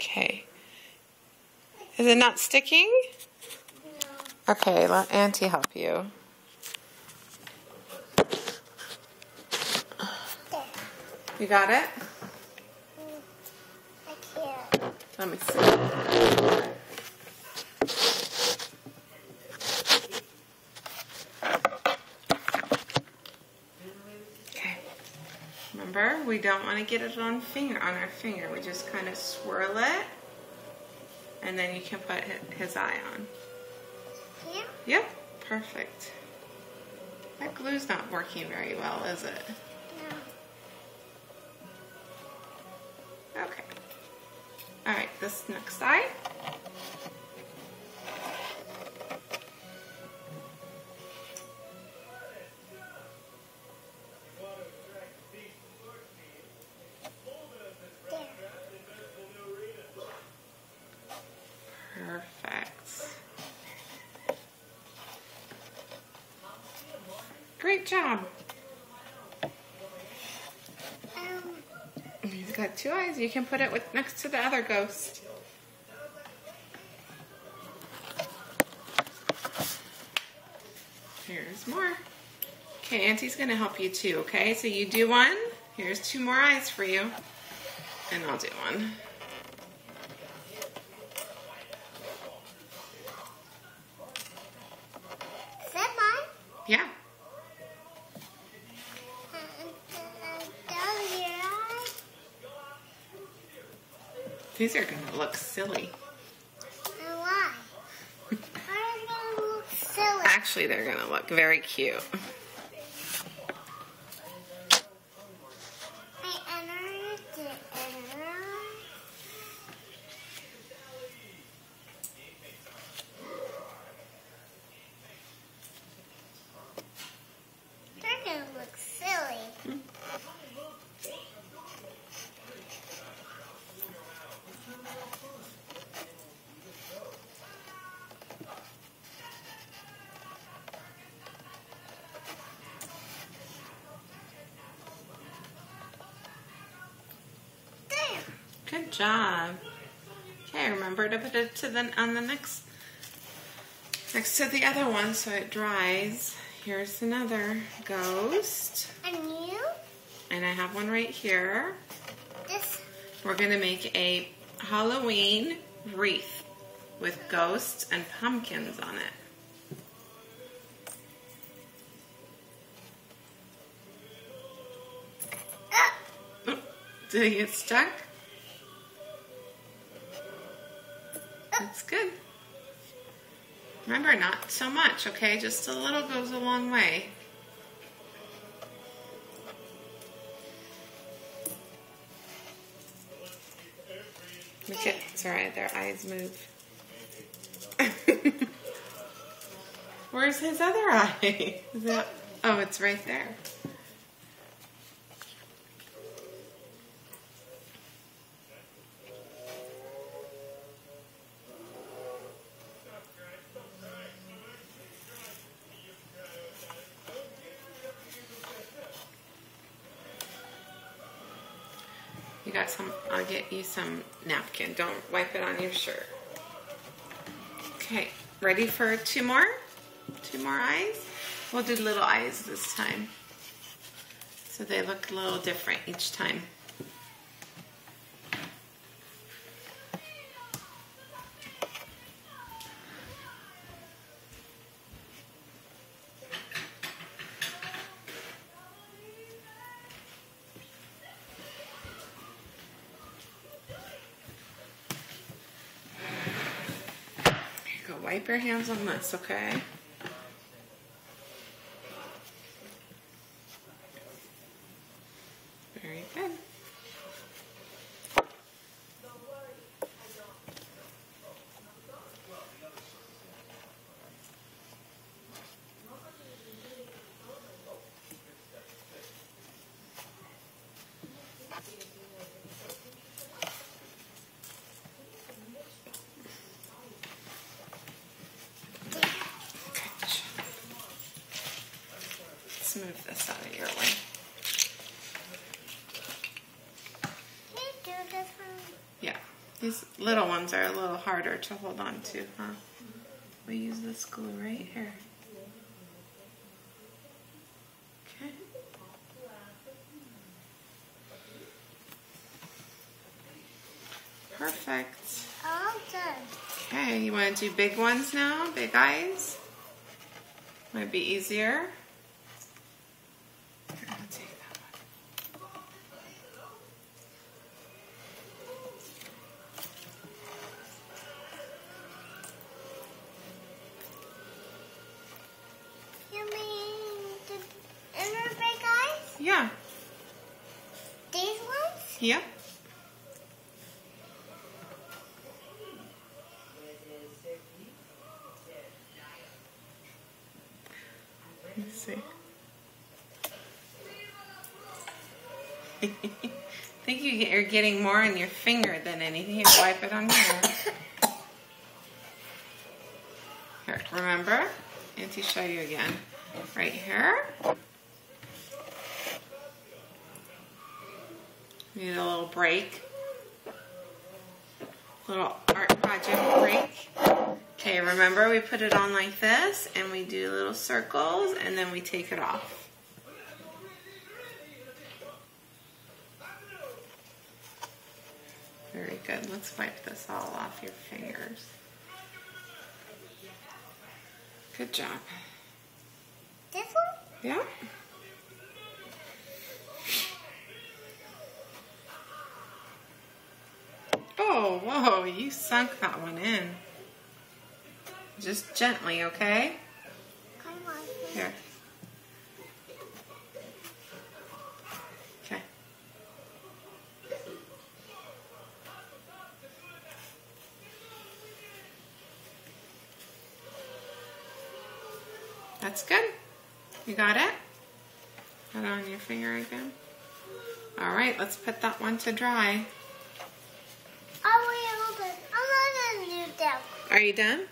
Okay. Is it not sticking? No. Okay, let Auntie help you. There. You got it? I can't. Let me see. Okay. Remember, we don't want to get it on our finger. We just kind of swirl it, and then you can put his eye on. Yeah? Yep, perfect. That glue's not working very well, is it? No. Okay. All right, this next side. There. Perfect. Great job. He's got two eyes. You can put it next to the other ghost. Here's more. Okay, Auntie's going to help you too, okay? So you do one. Here's two more eyes for you. And I'll do one. Is that mine? Yeah. Down your eye? These are going to look silly. And why? Why are they gonna look silly? Actually, they're going to look very cute. I entered it. They're gonna look silly. There. Good job. Okay, remember to put it on the next to the other one so it dries. Here's another ghost. And you? And I have one right here. This. We're going to make a Halloween wreath with ghosts and pumpkins on it. Oh, did it get stuck? That's good. Remember, not so much, okay? Just a little goes a long way. Look at, it's alright, their eyes move. Where's his other eye? Is that, oh, it's right there. You got some, I'll get you some napkin. Don't wipe it on your shirt. Okay, ready for two more? Two more eyes? We'll do little eyes this time. So they look a little different each time. Wipe your hands on this, okay? Very good. Let's move this out of your way. Can you do this one? Yeah. These little ones are a little harder to hold on to, huh? We use this glue right here. Okay. Perfect. All done. Okay, you want to do big ones now? Big eyes? Might be easier. Here, I'll take that one. You mean the inner big eyes? Yeah. These ones? Yep. Let's see. I think you're getting more on your finger than anything. Here, wipe it on here. Here, remember? Auntie, show you again. Right here. Need a little break. Little art project break. Okay, remember we put it on like this and we do little circles and then we take it off. Very good. Let's wipe this all off your fingers. Good job. This one? Yeah. Oh, whoa, you sunk that one in. Just gently, okay? Come on. Here. Okay. That's good. You got it? Put it on your finger again. All right, let's put that one to dry. Oh, wait, hold on. I'm not going to do that. Are you done?